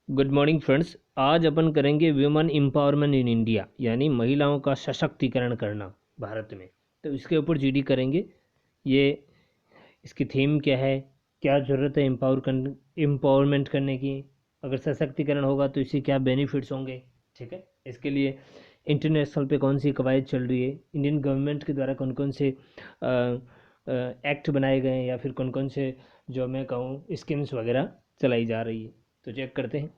Good morning friends. आज अपन करेंगे women empowerment in India, यानी महिलाओं का सशक्तिकरण करना भारत में। तो इसके ऊपर जीडी करेंगे। ये इसकी थीम क्या है, क्या ज़रूरत है एम्पावरमेंट करने की, अगर सशक्तिकरण होगा तो इससे क्या बेनिफिट्स होंगे। ठीक है, इसके लिए इंटरनेशनल पे कौन सी कवायद चल रही है, इंडियन गवर्नमेंट के द्वारा कौन कौन से एक्ट बनाए गए हैं, या फिर कौन कौन से जो मैं कहूँ स्कीम्स वगैरह चलाई जा रही है। तो चेक करते हैं।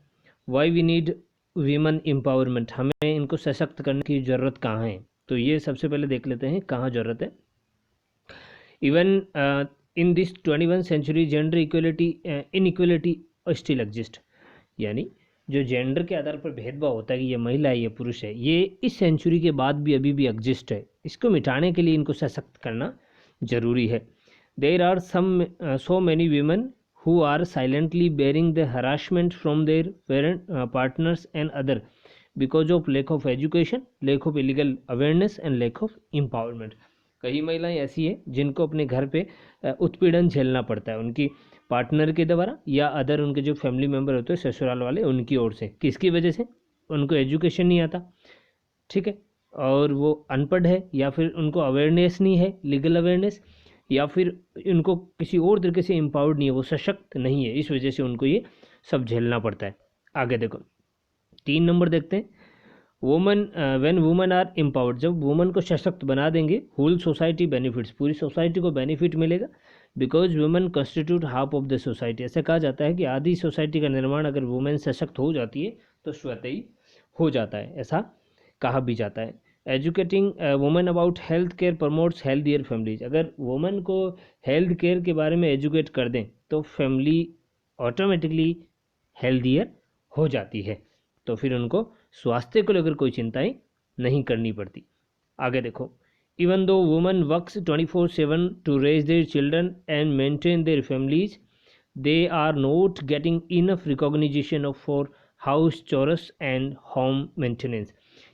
Why we need women empowerment, हमें इनको सशक्त करने की ज़रूरत कहाँ है। तो ये सबसे पहले देख लेते हैं कहाँ ज़रूरत है। Even in this 21 century gender equality inequality still exist, यानी जो जेंडर के आधार पर भेदभाव होता है कि ये महिला है ये पुरुष है, ये इस सेंचुरी के बाद भी अभी भी एग्जिस्ट है। इसको मिटाने के लिए इनको सशक्त करना ज़रूरी है। There are some so many women who are silently bearing the harassment from their partners and other because of lack of education, lack of illegal awareness and lack of empowerment। कई महिलाएं ऐसी हैं जिनको अपने घर पे उत्पीड़न झेलना पड़ता है उनकी पार्टनर के द्वारा या अदर उनके जो फैमिली मेम्बर होते हैं ससुराल वाले उनकी ओर से। किसकी वजह से? उनको एजुकेशन नहीं आता, ठीक है, और वो अनपढ़ है, या फिर उनको अवेयरनेस नहीं है, लीगल अवेयरनेस, या फिर इनको किसी और तरीके से एम्पावर्ड नहीं है, वो सशक्त नहीं है, इस वजह से उनको ये सब झेलना पड़ता है। आगे देखो 3 नंबर देखते हैं। Woman when woman are empowered, जब वुमन को सशक्त बना देंगे, होल सोसाइटी बेनिफिट्स, पूरी सोसाइटी को बेनिफिट मिलेगा। Because women constitute half of the society, ऐसा कहा जाता है कि आधी सोसाइटी का निर्माण अगर वुमेन सशक्त हो जाती है तो स्वतः ही हो जाता है, ऐसा कहा भी जाता है। Educating women about health care promotes healthier families, अगर वुमेन को हेल्थ केयर के बारे में एजुकेट कर दें तो फैमिली ऑटोमेटिकली हेल्थियर हो जाती है, तो फिर उनको स्वास्थ्य को लेकर कोई चिंताएं नहीं करनी पड़ती। आगे देखो, even though women works 24/7 to raise their children and maintain their families, they are not getting enough recognition of for house chores and home maintenance,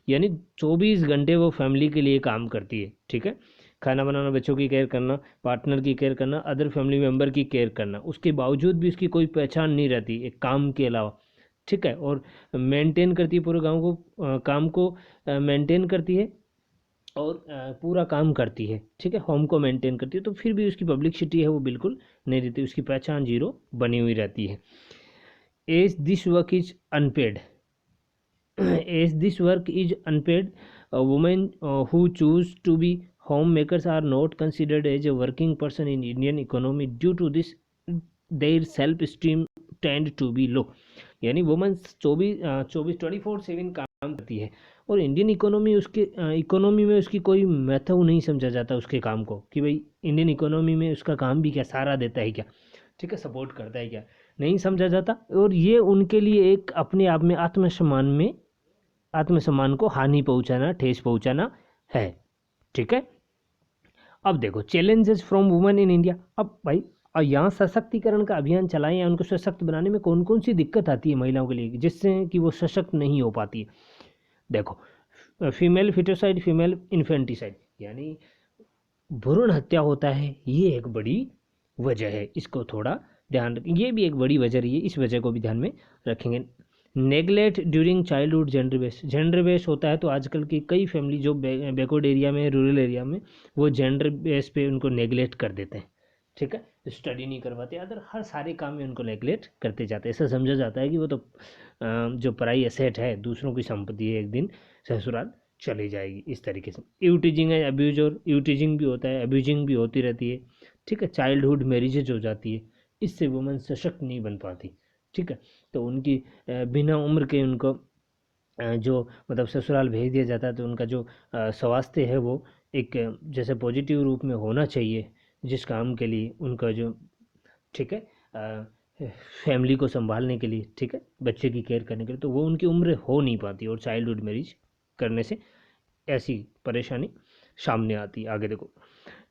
यानी 24 घंटे वो फैमिली के लिए काम करती है। ठीक है, खाना बनाना, बच्चों की केयर करना, पार्टनर की केयर करना, अदर फैमिली मेम्बर की केयर करना, उसके बावजूद भी उसकी कोई पहचान नहीं रहती एक काम के अलावा। ठीक है, और मेंटेन करती है पूरे गाँव को, काम को मेंटेन करती है और पूरा काम करती है। ठीक है, होम को मेंटेन करती है, तो फिर भी उसकी पब्लिसिटी है वो बिल्कुल नहीं रहती, उसकी पहचान जीरो बनी हुई रहती है। As this work is unpaid, as this work is unpaid, women who choose to be homemakers are not considered as a working person in Indian economy. Due to this, their self-esteem tend to be low, यानी women 24/7 काम करती है और Indian economy उसके economy में उसकी कोई महत्व नहीं समझा जाता उसके काम को, कि भाई इंडियन इकोनॉमी में उसका काम भी क्या सारा देता है क्या, ठीक है, सपोर्ट करता है क्या, नहीं समझा जाता। और ये उनके लिए एक अपने आप में आत्मसम्मान को हानि पहुंचाना, ठेस पहुंचाना है। ठीक है, अब देखो challenges from women in India. अब भाई यहाँ सशक्तिकरण का अभियान चलाएं या उनको सशक्त बनाने में कौन कौन सी दिक्कत आती है महिलाओं के लिए जिससे कि वो सशक्त नहीं हो पाती है। देखो, फीमेल फिटोसाइड, फीमेल इन्फेंटिसाइड, यानी भ्रूण हत्या होता है, ये एक बड़ी वजह है, इसको थोड़ा ध्यान रखें, ये भी एक बड़ी वजह रही है, इस वजह को भी ध्यान में रखेंगे। Neglect during childhood, gender base होता है, तो आजकल की कई फैमिली जो बैकवर्ड एरिया में, रूरल एरिया में, वो जेंडर बेस पे उनको नेगलेक्ट कर देते हैं। ठीक है, स्टडी नहीं करवाते, अदर हर सारे काम में उनको नेगलेक्ट करते जाते हैं। ऐसा समझा जाता है कि वो तो जो पराई एसेट है, दूसरों की संपत्ति है, एक दिन ससुराल चली जाएगी, इस तरीके से। यूटीजिंग है, अब्यूज, और यूटीजिंग भी होता है, अब्यूजिंग भी होती रहती है। ठीक है, चाइल्डहुड मैरिजेज हो जाती है, इससे वुमेन सशक्त नहीं बन पाती। ठीक है, तो उनकी बिना उम्र के उनको जो मतलब ससुराल भेज दिया जाता है, तो उनका जो स्वास्थ्य है वो एक जैसे पॉजिटिव रूप में होना चाहिए, जिस काम के लिए उनका जो, ठीक है, फैमिली को संभालने के लिए, ठीक है, बच्चे की केयर करने के लिए, तो वो उनकी उम्र हो नहीं पाती, और चाइल्डहुड मैरिज करने से ऐसी परेशानी सामने आती है। आगे देखो,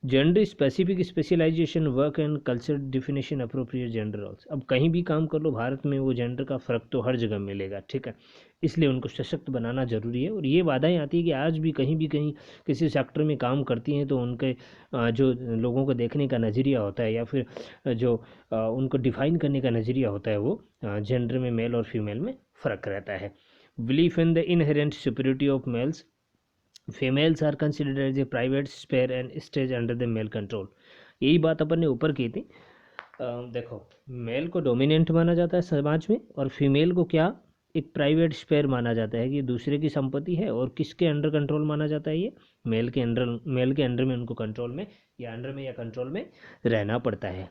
gender specific specialization work and culture definition appropriate gender roles. अब कहीं भी काम कर लो भारत में, वो जेंडर का फ़र्क तो हर जगह मिलेगा, ठीक है। इसलिए उनको सशक्त बनाना ज़रूरी है। और ये बाधाएं आती है कि आज भी कहीं किसी सेक्टर में काम करती हैं तो उनके जो लोगों को देखने का नज़रिया होता है या फिर जो उनको डिफ़ाइन करने का नज़रिया होता है वो जेंडर में मेल और फीमेल में फ़र्क रहता है। Belief in the inherent superiority of males, females are considered as a private sphere and stage under the male control. यही बात अपन ने ऊपर की थी। देखो, मेल को डोमिनेंट माना जाता है समाज में, और फीमेल को क्या, एक प्राइवेट स्पेयर माना जाता है कि दूसरे की संपत्ति है। और किसके अंडर कंट्रोल माना जाता है, ये मेल के अंडर में उनको कंट्रोल में या अंडर में या कंट्रोल में रहना पड़ता है।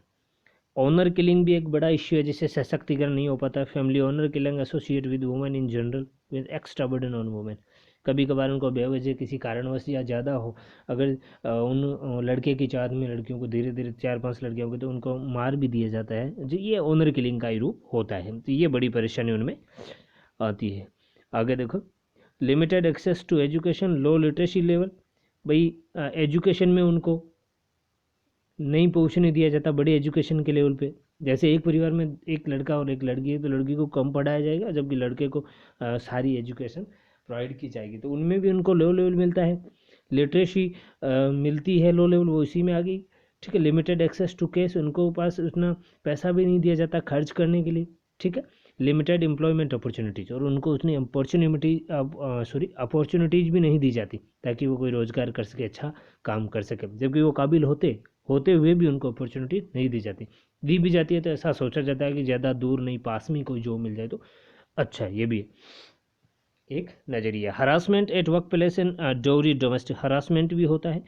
ऑनर किलिंग भी एक बड़ा इश्यू है जिससे सशक्तिकरण नहीं हो पाता। Family honour killing associate with women in general with extra burden on women. कभी कभार उनको बेवजह किसी कारणवश या ज़्यादा हो, अगर उन लड़के की चाहत में लड़कियों को धीरे धीरे 4-5 लड़कियों को तो उनको मार भी दिया जाता है, जो ये ऑनर किलिंग का ही रूप होता है। तो ये बड़ी परेशानी उनमें आती है। आगे देखो, limited access to education, low literacy level. भाई एजुकेशन में उनको नहीं पहुंचने दिया जाता बड़े एजुकेशन के लेवल पे। जैसे एक परिवार में एक लड़का और एक लड़की है तो लड़की को कम पढ़ाया जाएगा, जबकि लड़के को सारी एजुकेशन प्रोवाइड की जाएगी, तो उनमें भी उनको लो लेवल मिलता है। लिटरेसी मिलती है लो लेवल, वो इसी में आ गई, ठीक है। लिमिटेड एक्सेस टू कैश, उनको पास उतना पैसा भी नहीं दिया जाता खर्च करने के लिए, ठीक है। लिमिटेड एम्प्लॉयमेंट अपॉर्चुनिटीज़, और उनको उतनी अपॉर्चुनिटीज़ भी नहीं दी जाती ताकि वो कोई रोज़गार कर सके, अच्छा काम कर सके, जबकि वो काबिल होते हुए भी उनको अपॉर्चुनिटी नहीं दी भी जाती है तो ऐसा सोचा जाता है कि ज़्यादा दूर नहीं, पास में कोई जॉब मिल जाए तो अच्छा है। ये भी एक नज़रिया। Harassment at work place and डोरी डोमेस्टिक हरासमेंट भी होता है।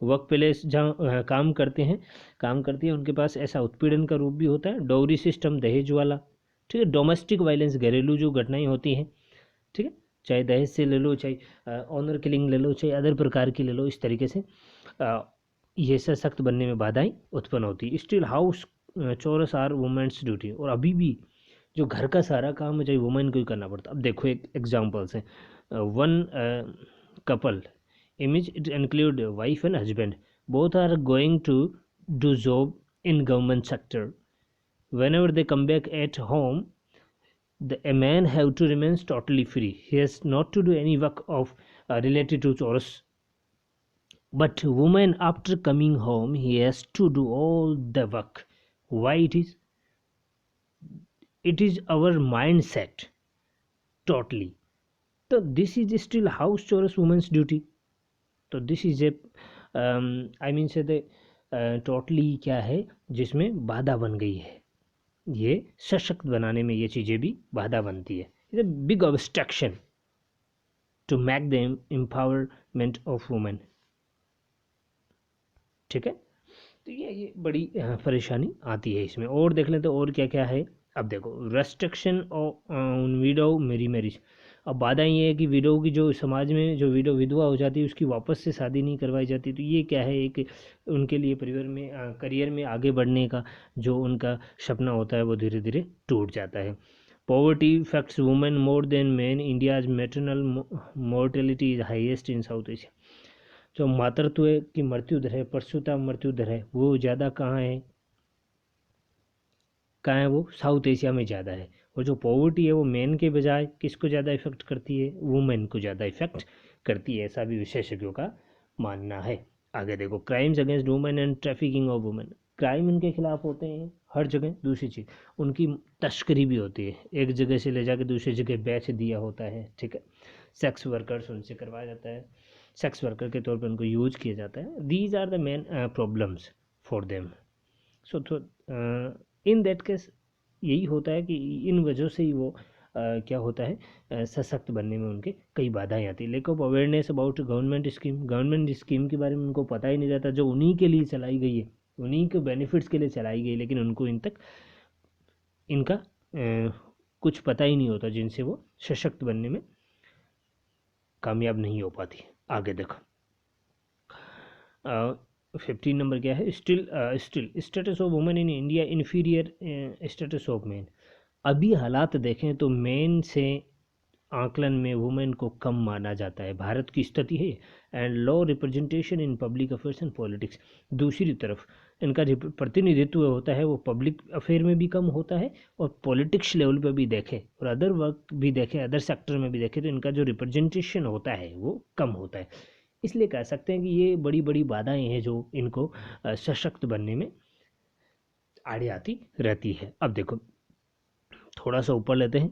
वर्क प्लेस जहाँ काम करती है उनके पास ऐसा उत्पीड़न का रूप भी होता है। डोरी सिस्टम, दहेज वाला, ठीक है। डोमेस्टिक वायलेंस, घरेलू जो घटनाएं होती हैं, ठीक है, चाहे दहेज से ले लो, चाहे ऑनर किलिंग ले लो, चाहे अदर प्रकार की ले लो, इस तरीके से ये सशक्त बनने में बाधाएं उत्पन्न होती है। Still house chores are women's duty, और अभी भी जो घर का सारा काम है चाहे वुमेन को ही करना पड़ता। अब देखो एक एग्जांपल्स है, one couple image, it include wife and husband, both are going to do job in government sector. whenever they come back at home, a man have to remain totally free. He has not to do any work of related to chores. But woman, after coming home, he has to do all the work. Why it is? It is our mindset totally. So this is still house chores woman's duty. तो this is a I mean से totally क्या है जिसमें बाधा बन गई है। ये सशक्त बनाने में ये चीज़ें भी बाधा बनती है। It's a big obstruction to make the empowerment of women, ठीक है। तो ये बड़ी परेशानी आती है इसमें। और देख लें तो और क्या क्या है। अब देखो, रेस्ट्रिक्शन ऑन विडो मेरी मैरिज। अब बाधा ये है कि विडो की जो समाज में जो विधवा हो जाती है उसकी वापस से शादी नहीं करवाई जाती। तो ये क्या है, एक उनके लिए परिवार में करियर में आगे बढ़ने का जो उनका सपना होता है वो धीरे धीरे टूट जाता है। Poverty effects women more than man, India's maternal mortality is highest in south Asia. जो मातृत्व की मृत्यु दर है, प्रसूता मृत्यु दर है, वो ज़्यादा कहाँ है वो साउथ एशिया में ज़्यादा है। और जो पॉवर्टी है वो मेन के बजाय किसको ज़्यादा इफेक्ट करती है, वुमेन को ज़्यादा इफेक्ट करती है, ऐसा भी विशेषज्ञों का मानना है। आगे देखो, crimes against women and trafficking of women. Crime इनके खिलाफ होते हैं हर जगह। दूसरी चीज़, उनकी तस्करी भी होती है, एक जगह से ले जाकर दूसरी जगह बेच दिया होता है, ठीक है। सेक्स वर्कर्स उनसे करवाया जाता है, सेक्स वर्कर के तौर पर उनको यूज किया जाता है। These are the main problems for them. So in that case यही होता है कि इन वजह से ही वो क्या होता है, सशक्त बनने में उनके कई बाधाएं आती है। Lack of awareness about government scheme के बारे में उनको पता ही नहीं रहता, जो उन्हीं के लिए चलाई गई है, उन्हीं के बेनिफिट्स के लिए चलाई गई, लेकिन उनको इनका कुछ पता ही नहीं होता, जिनसे वो सशक्त बनने में कामयाब नहीं हो पाती। आगे देखो, 15 नंबर क्या है, still status of women in India inferior status of man. अभी हालात देखें तो मैन से आकलन में वुमेन को कम माना जाता है, भारत की स्थिति है। And low representation in public affairs and politics, दूसरी तरफ इनका जो प्रतिनिधित्व होता है वो पब्लिक अफेयर में भी कम होता है और पॉलिटिक्स लेवल पे भी देखें और अदर वर्क भी देखें, अदर सेक्टर में भी देखें तो इनका जो रिप्रेजेंटेशन होता है वो कम होता है। इसलिए कह सकते हैं कि ये बड़ी बड़ी बाधाएं हैं जो इनको सशक्त बनने में आड़े आती रहती है। अब देखो थोड़ा सा ऊपर लेते हैं,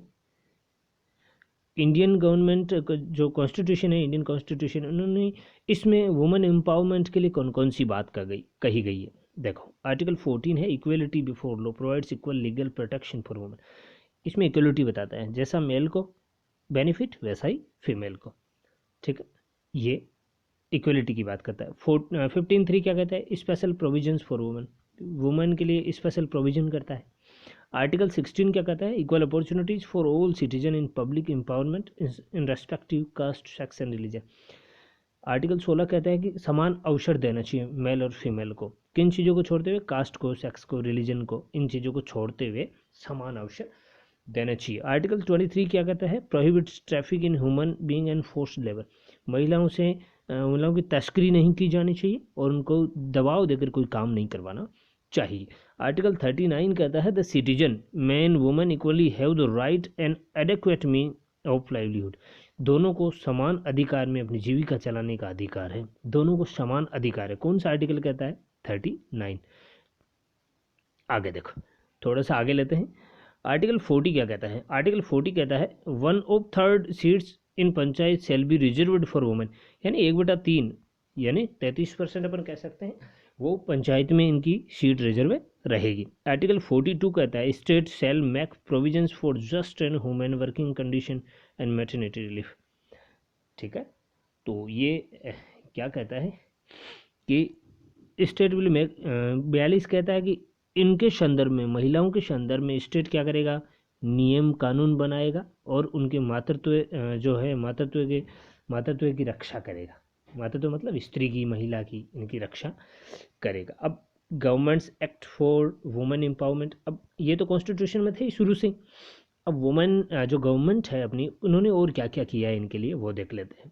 इंडियन गवर्नमेंट जो कॉन्स्टिट्यूशन है, इंडियन कॉन्स्टिट्यूशन, उन्होंने इसमें वुमेन एम्पावरमेंट के लिए कौन कौन सी बात कही गई है। देखो आर्टिकल 14 है, equality before law provides equal legal protection for women. इसमें इक्वलिटी बताता है, जैसा मेल को बेनिफिट वैसा ही फीमेल को, ठीक है, ये इक्वलिटी की बात करता है। 15(3) क्या कहता है, special provisions for women, women के लिए स्पेशल प्रोविजन करता है। आर्टिकल 16 क्या कहता है, equal opportunities for all citizen in public empowerment in respective caste sex and religion. Article 16 कहता है कि समान अवसर देना चाहिए मेल और फीमेल को, किन चीज़ों को छोड़ते हुए, कास्ट को, सेक्स को, रिलीजन को, इन चीज़ों को छोड़ते हुए समान अवसर देना चाहिए। आर्टिकल 23 क्या कहता है, prohibits traffic in human being and forced labour, महिलाओं की तस्करी नहीं की जानी चाहिए और उनको दबाव देकर कोई काम नहीं करवाना चाहिए। आर्टिकल 39 कहता है, the citizen man women equally have the right and adequate mean of livelihood, दोनों को समान अधिकार में अपनी जीविका चलाने का अधिकार है, दोनों को समान अधिकार है। कौन सा आर्टिकल कहता है, 39। आगे देखो थोड़ा सा आगे लेते हैं, आर्टिकल 40 क्या कहता है, आर्टिकल 40 कहता है 1/3 seats in panchayat shall be reserved for women, यानी 1/3 यानी 33% अपन कह सकते हैं, वो पंचायत में इनकी सीट रिजर्व रहेगी। आर्टिकल 42 कहता है, state shall make provisions for just and human working condition and maternity relief, ठीक है। तो ये क्या कहता है कि स्टेट विल मेक, 42 कहता है कि इनके संदर्भ में, महिलाओं के संदर्भ में स्टेट क्या करेगा, नियम कानून बनाएगा और उनके मातृत्व जो है मातृत्व की रक्षा करेगा। मातृत्व मतलब स्त्री की, महिला की, इनकी रक्षा करेगा। अब governments act for women empowerment, अब ये तो कॉन्स्टिट्यूशन में थे शुरू से, अब वुमेन जो गवर्नमेंट है अपनी, उन्होंने और क्या क्या किया है इनके लिए वो देख लेते हैं,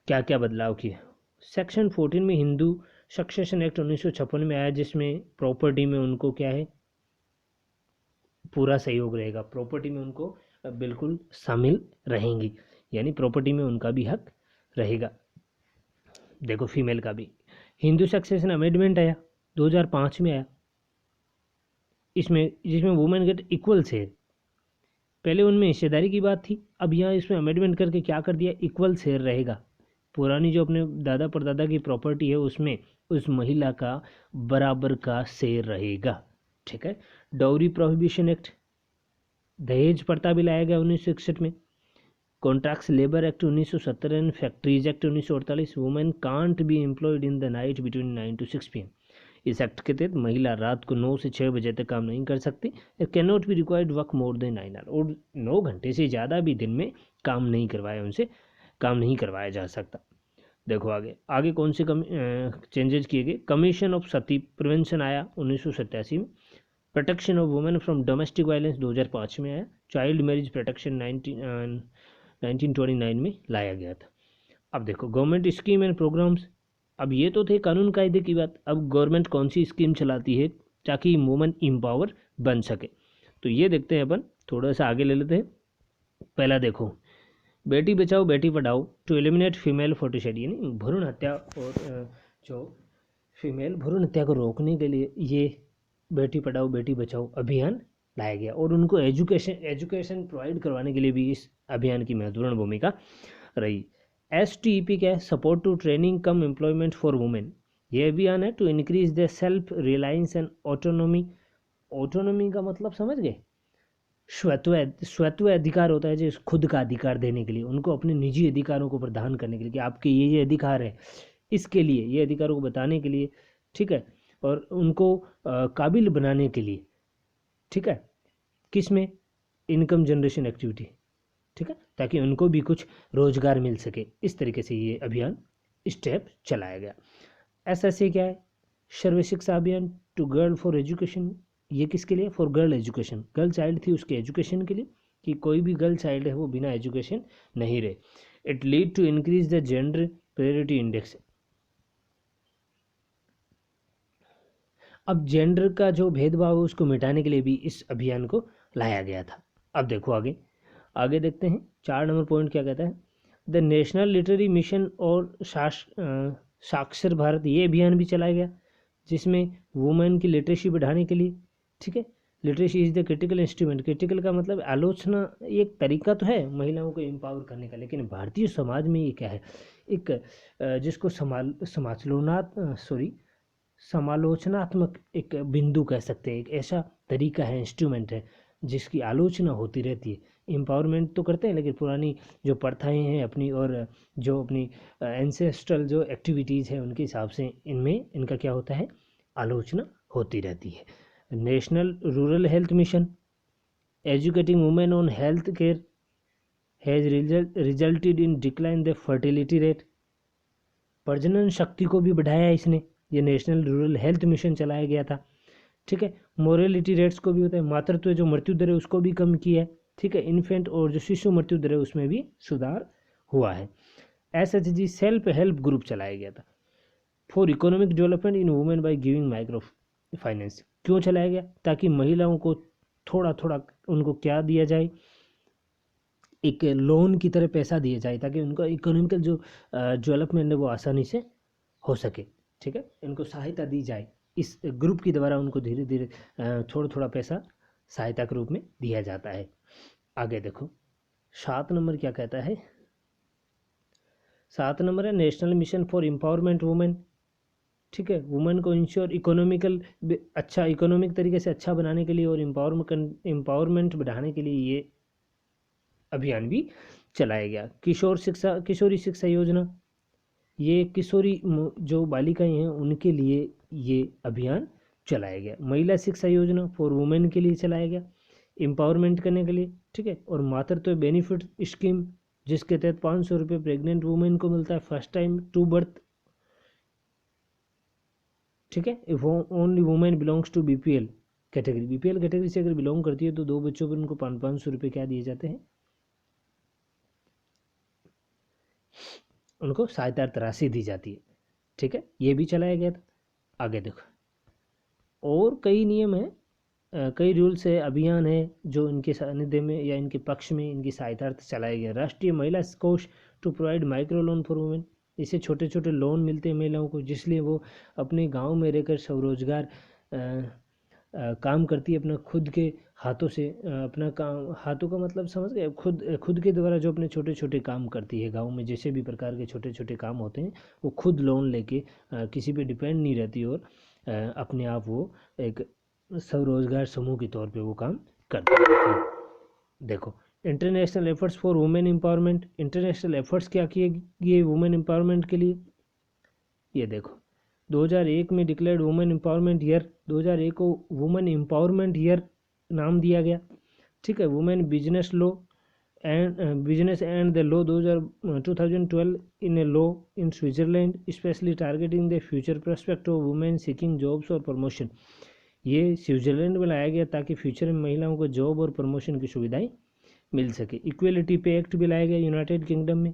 क्या क्या बदलाव किए। सेक्शन 14 में हिंदू सक्सेशन एक्ट 1956 में आया, जिसमें प्रॉपर्टी में उनको क्या है, पूरा सहयोग रहेगा, प्रॉपर्टी में उनको बिल्कुल शामिल रहेंगी, यानी प्रॉपर्टी में उनका भी हक रहेगा। देखो फीमेल का भी हिंदू सक्सेशन अमेंडमेंट आया 2005 में आया, जिसमें वुमेन गेट इक्वल शेयर, पहले उनमें हिस्सेदारी की बात थी, अब यहाँ इसमें अमेंडमेंट करके क्या कर दिया, इक्वल शेयर रहेगा। पुरानी जो अपने दादा परदादा की प्रॉपर्टी है उसमें उस महिला का बराबर का शेयर रहेगा, ठीक है। डाउरी प्रोहिबिशन एक्ट, दहेज प्रथा भी लाया गया 1961 में। Contracts labour act 1970 and factories act 1948, women can't be employed in the night between 9 to 6 PM। इस एक्ट के तहत महिला रात को 9 से 6 बजे तक काम नहीं कर सकती। Can not be required work more than 9 hours, और 9 घंटे से ज़्यादा भी दिन में काम नहीं करवाया जा सकता। देखो आगे कौन से चेंजेस किए गए, कमीशन ऑफ सती प्रिवेंशन आया 1987 में, protection of women from domestic violence 2005 में आया, चाइल्ड मैरिज प्रोटेक्शन 1929 में लाया गया था। अब देखो गवर्नमेंट स्कीम एंड प्रोग्राम्स, अब ये तो थे कानून कायदे की बात, अब गवर्नमेंट कौन सी स्कीम चलाती है ताकि वुमेन एम्पावर बन सके, तो ये देखते हैं अपन, थोड़ा सा आगे ले लेते हैं। पहला देखो, Beti Bachao Beti Padhao to eliminate female फोर्टिसाइड, यानी भ्रूण हत्या और जो फीमेल भ्रूण हत्या को रोकने के लिए ये बेटी पढ़ाओ बेटी बचाओ अभियान लाया गया, और उनको एजुकेशन प्रोवाइड करवाने के लिए भी इस अभियान की महत्वपूर्ण भूमिका रही। STEP क्या है, support to training cum employment for women, ये अभियान है to increase the self reliance and autonomy. Autonomy का मतलब समझ गए, स्वत्व अधिकार होता है, जो खुद का अधिकार देने के लिए, उनको अपने निजी अधिकारों को प्रदान करने के लिए कि आपके ये अधिकार है, इसके लिए ये अधिकारों को बताने के लिए, ठीक है, और उनको काबिल बनाने के लिए, ठीक है, किस में, इनकम जनरेशन एक्टिविटी, ठीक है, ताकि उनको भी कुछ रोजगार मिल सके। इस तरीके से ये अभियान स्टेप चलाया गया। SSA क्या है, सर्व शिक्षा अभियान टू गर्ल फॉर एजुकेशन, ये किसके लिए, for girl education, girl child थी उसके एजुकेशन के लिए, कि कोई भी गर्ल चाइल्ड है वो बिना एजुकेशन नहीं रहे। It lead to increase the gender priority index. अब जेंडर का जो भेदभाव है उसको मिटाने के लिए भी इस अभियान को लाया गया था। अब देखो आगे आगे देखते हैं 4 नंबर पॉइंट क्या कहता है। द नेशनल लिटरेरी मिशन और साक्षर भारत, ये अभियान भी चलाया गया जिसमें वुमेन की लिटरेसी बढ़ाने के लिए, ठीक है। Literacy is the critical instrument, critical का मतलब आलोचना एक तरीका तो है महिलाओं को एम्पावर करने का, लेकिन भारतीय समाज में ये क्या है, एक जिसको समालोचनात्मक एक बिंदु कह सकते हैं, एक ऐसा तरीका है, इंस्ट्रूमेंट है जिसकी आलोचना होती रहती है। एम्पावरमेंट तो करते हैं लेकिन पुरानी जो प्रथाएं हैं अपनी और जो अपनी एंसेस्ट्रल जो एक्टिविटीज़ हैं उनके हिसाब से इनमें इनका क्या होता है, आलोचना होती रहती है। National rural health mission educating women on health care has resulted in decline the fertility rate. प्रजनन शक्ति को भी बढ़ाया इसने, ये नेशनल रूरल हेल्थ मिशन चलाया गया था, ठीक है। मोरेलिटी रेट्स को भी होता है, मातृत्व जो मृत्यु दर है उसको भी कम किया है, ठीक है। इन्फेंट और जो शिशु मृत्यु दर है उसमें भी सुधार हुआ है। SHG सेल्फ हेल्प ग्रुप चलाया गया था for economic development in women by giving micro finance. क्यों चलाया गया, ताकि महिलाओं को थोड़ा थोड़ा उनको क्या दिया जाए, एक लोन की तरह पैसा दिया जाए ताकि उनका इकोनॉमिकल जो डेवलपमेंट है वो आसानी से हो सके, ठीक है। इनको सहायता दी जाए, इस ग्रुप के द्वारा उनको धीरे धीरे थोड़ा थोड़ा पैसा सहायता के रूप में दिया जाता है। आगे देखो 7 नंबर क्या कहता है। 7 नंबर है national mission for empowerment women, ठीक है। वुमेन को इंश्योर इकोनॉमिकल अच्छा इकोनॉमिक तरीके से अच्छा बनाने के लिए और एम्पावरमेंट बढ़ाने के लिए ये अभियान भी चलाया गया। किशोरी शिक्षा योजना, ये किशोरी जो बालिकाएं हैं उनके लिए ये अभियान चलाया गया। महिला शिक्षा योजना फॉर वुमेन के लिए चलाया गया, एम्पावरमेंट करने के लिए, ठीक है। और मातृत्व बेनिफिट स्कीम जिसके तहत 500 रुपये प्रेग्नेंट वुमेन को मिलता है फर्स्ट टाइम टू बर्थ, ठीक है। If only women belongs to BPL category, BPL category से अगर बिलोंग करती है तो 2 बच्चों पर उनको 500 रुपये क्या दिए जाते हैं, उनको सहायता राशि दी जाती है, ठीक है। ये भी चलाया गया था। आगे देखो और कई नियम है, कई रूल्स है, अभियान है जो इनके सानिध्य में या इनके पक्ष में इनकी सहायतार्थ चलाया गया। Rashtriya Mahila Kosh to provide micro loan for women, इससे छोटे छोटे लोन मिलते हैं महिलाओं को जिसलिए वो अपने गांव में रहकर स्वरोजगार काम करती है, अपना खुद के हाथों से अपना काम, हाथों का मतलब समझ गए, खुद के द्वारा जो अपने छोटे छोटे काम करती है गांव में, जैसे भी प्रकार के छोटे छोटे काम होते हैं वो खुद लोन लेके किसी पे डिपेंड नहीं रहती और अपने आप वो एक स्वरोजगार समूह के तौर पे वो काम करती है। देखो international efforts for women empowerment, international efforts क्या किए गए वुमेन एम्पावरमेंट के लिए, ये देखो 2001 में डिक्लेयर्ड वुमेन एम्पावरमेंट ईयर, 2001 को वुमेन एम्पावरमेंट ईयर नाम दिया गया, ठीक है। Women business law and the law 2012 in a law in Switzerland specially targeting the future prospect of women seeking jobs और प्रमोशन, ये स्विट्जरलैंड में लाया गया ताकि फ्यूचर में महिलाओं को जॉब और प्रमोशन की सुविधाएं मिल सके। इक्वेलिटी पे एक्ट भी लाया गया यूनाइटेड किंगडम में।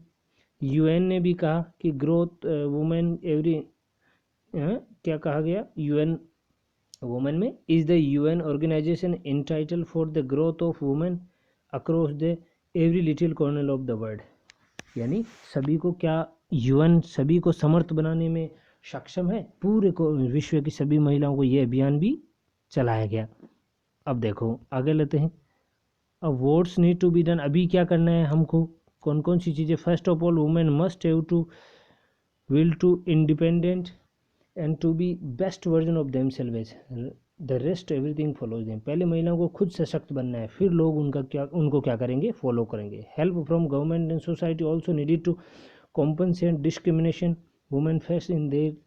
UN ने भी कहा कि ग्रोथ वुमेन एवरी क्या कहा गया, UN वुमेन में is the UN organization entitle for the growth of women across the every little corner of the world, यानी सभी को क्या UN सभी को समर्थ बनाने में सक्षम है, पूरे को विश्व की सभी महिलाओं को ये अभियान भी चलाया गया। अब देखो आगे लेते हैं। अब what's need to be done, अभी क्या करना है हमको, कौन कौन सी चीज़ें। First of all women must have to will to independent and to be best version of themselves, the rest everything follows them. पहले महिलाओं को खुद सशक्त बनना है, फिर लोग उनको क्या करेंगे, फॉलो करेंगे। Help from government and society also needed to compensate discrimination women face in their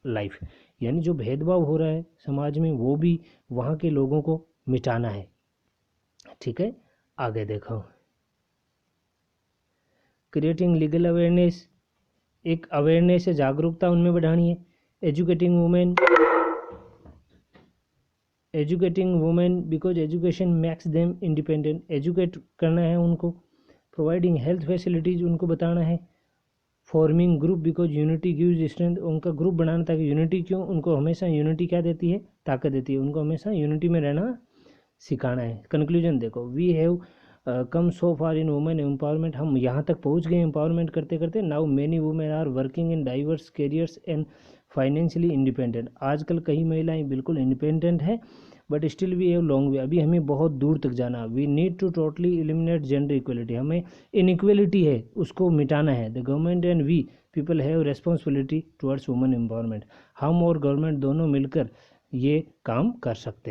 life, यानी जो भेदभाव हो रहा है समाज में वो भी वहाँ के लोगों को मिटाना है, ठीक है। आगे देखो क्रिएटिंग लीगल अवेयरनेस, एक अवेयरनेस है, जागरूकता उनमें बढ़ानी है। Educating women educating women because education makes them independent, educate करना है उनको। प्रोवाइडिंग हेल्थ फैसिलिटीज़, उनको बताना है। Forming group because unity gives strength, उनका ग्रुप बनाना ताकि यूनिटी, क्यों उनको हमेशा यूनिटी क्या देती है, ताकत देती है, उनको हमेशा यूनिटी में रहना सिखाना है। कंक्लूजन देखो, we have come so far in women empowerment, हम यहाँ तक पहुँच गए एम्पावरमेंट करते करते। Now many women are working in diverse careers and financially independent, आजकल कई महिलाएं बिल्कुल इंडिपेंडेंट है, but still we have long way, अभी हमें बहुत दूर तक जाना। We need to totally eliminate gender equality, हमें इनइक्वलिटी है उसको मिटाना है। The government and we people have responsibility towards women empowerment, हम और गवर्नमेंट दोनों मिलकर ये काम कर सकते हैं।